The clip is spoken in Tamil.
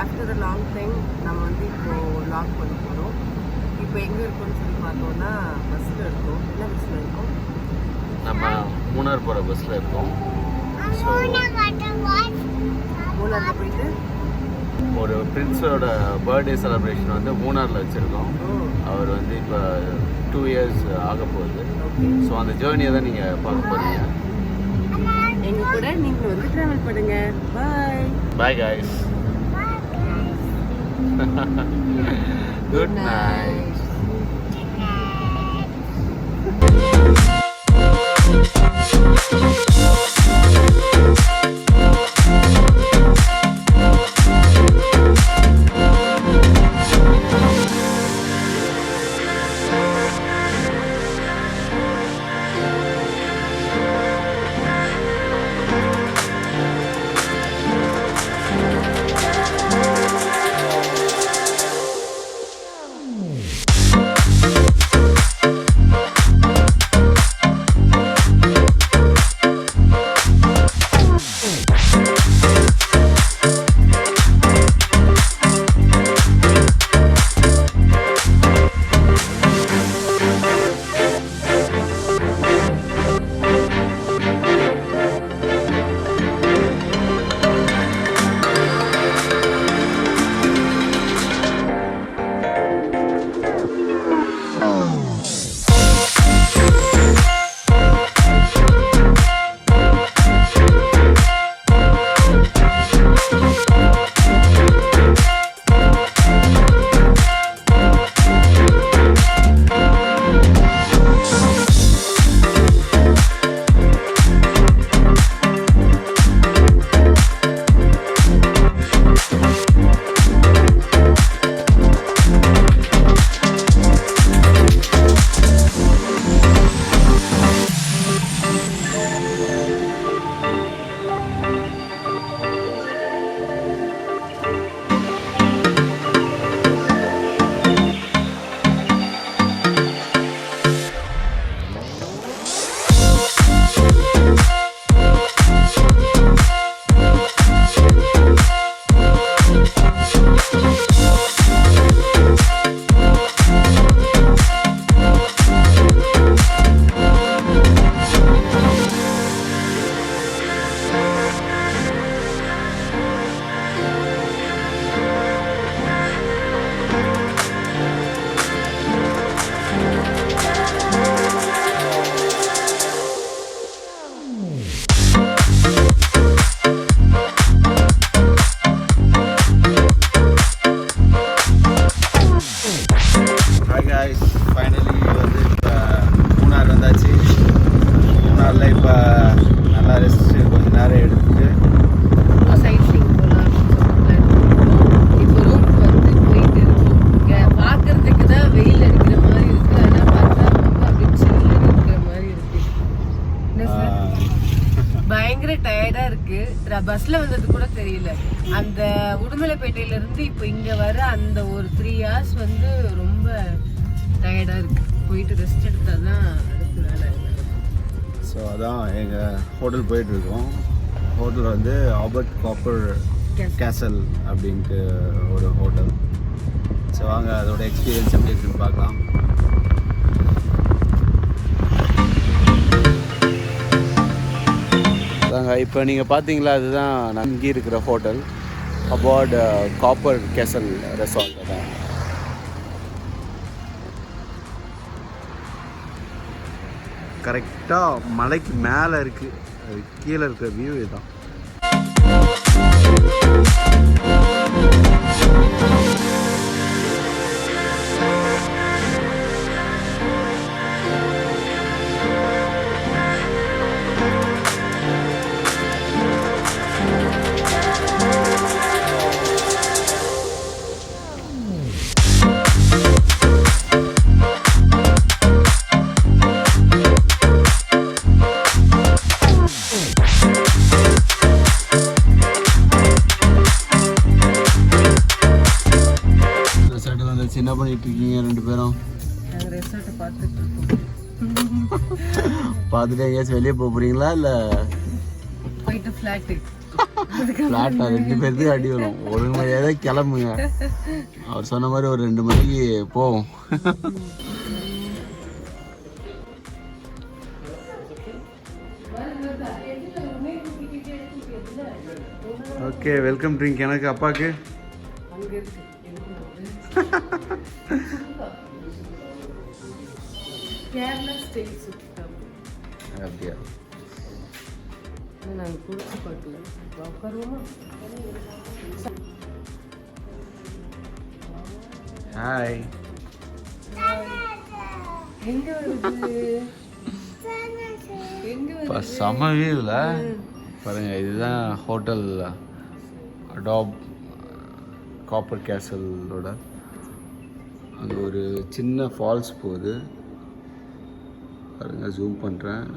ஆஃப்டர் த லாங் டைம் நம்ம வந்து இப்போது லாக் பண்ண போகிறோம். இப்போ எங்கே இருக்கோம்னு சொல்லி பார்த்தோன்னா பஸ்ஸில் இருக்கோம். என்ன பஸ்ஸில் இருக்கோம்? நம்ம மூணார் போகிற பஸ்ஸில் இருக்கோம். மூணாரில் போயிட்டு ஒரு பிரின்ஸோட பர்த்டே செலிப்ரேஷன் வந்து மூணாரில் வச்சுருக்கோம். அவர் வந்து இப்போ 2 years ஆக போகுது. ஸோ அந்த ஜேர்னியை தான் நீங்கள் பார்க்க போகிறீங்க. எங்கள் கூட நீங்கள் வந்து ட்ராவல் பண்ணுங்க. பாய் பாய் காய்ஸ். Good night. பஸ்ல வந்தது கூட தெரியல. அந்த உடுமலைப்பேட்டையில இருந்து இப்போ இங்க வர அந்த ஒரு 3 hours வந்து ரொம்ப டயர்டா இருக்கு. போயிட்டு ரெஸ்ட் எடுத்தாதான் அடுத்த வேலை. ஸோ அதான் எங்கள் ஹோட்டல் போயிட்டு இருக்கோம். ஹோட்டல் வந்து ஆபர்ட் காப்பர் கேசல் அப்படின்ட்டு ஒரு ஹோட்டல். ஸோ வாங்க அதோட எக்ஸ்பீரியன்ஸ் எப்படி இருக்குன்னு பார்க்கலாம். இப்போ நீங்கள் பார்த்தீங்களா, அதுதான் இங்கே இருக்கிற ஹோட்டல் அபார்ட் காப்பர் கேசல் ரெசார்ட். அதான் கரெக்டாக மலைக்கு மேலே இருக்குது. அது கீழே இருக்கிற வியூ இதுதான். என்ன பண்ணிட்டு இருக்கீங்க ரெண்டு பேரும்? பார்த்துட்டு எங்கேயாச்சும் வெளியே போக போறீங்களா? இல்லை போயிட்டு ஃப்ளாட்டு ஃப்ளாட்டாக 2 பேருக்கு அடி வரும். ஒரு மணியாக தான் கிளம்புங்க. அவர் சொன்ன மாதிரி ஒரு 2 மணிக்கு போவோம். ஓகே, வெல்கம் ட்ரிங்க் எனக்கு அப்பாவுக்கு. கேரளா ஸ்டைல் சுத்தம் அப்படியா? நாங்கள் குடிச்சு பார்க்கல. உட்காருவோமா? ஹாய். எங்க வருது? இப்போ செம வியூவில் பாருங்கள். இதுதான் ஹோட்டல் அடாப் காப்பர் கேசலோட. அங்கே ஒரு சின்ன ஃபால்ஸ் போகுது பாருங்கள், ஜூம் பண்ணுறேன்.